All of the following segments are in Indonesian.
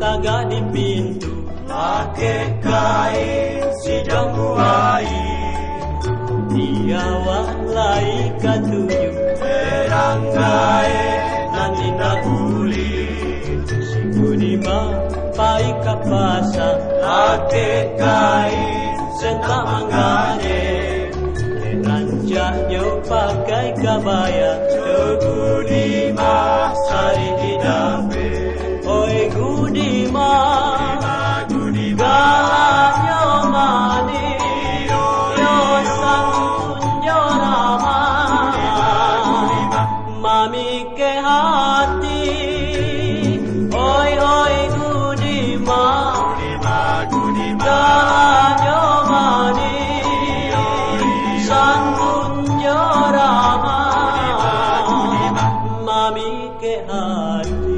Taga di pintu pakai kain sidang buai, dia walai katuju terang gae nanti nak uli. Si Budima pai kapasa pakai kain sentak mangane, rancaknya pakai kabaya. Si Budima sari di dape. Oi Gudima, galanyo mani, yo santun yo rama, mami ke hati. Oi Gudima, galanyo mani, santun yo rama, mami ke hati.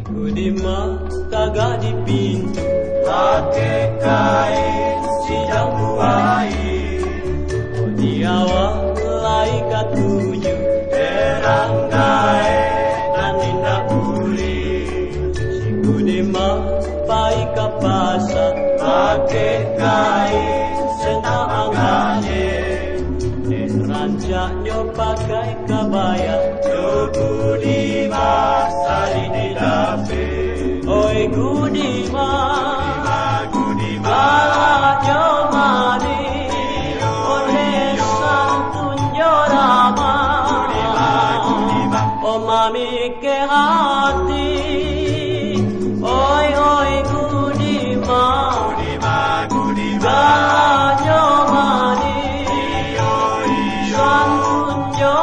Budima taga di pintu pakai kain sidang buai, dia walai katuju terang gae nanti nak uli. Si Budima pai kapasa pakai kain sentak mangane, rancaknya pakai kabaya. Si Budima sari di dape. Oi Gudima, galanyo mani, oi santun yo rama, oh mami ke hati. Oi Gudima, galanyo mani, santun yo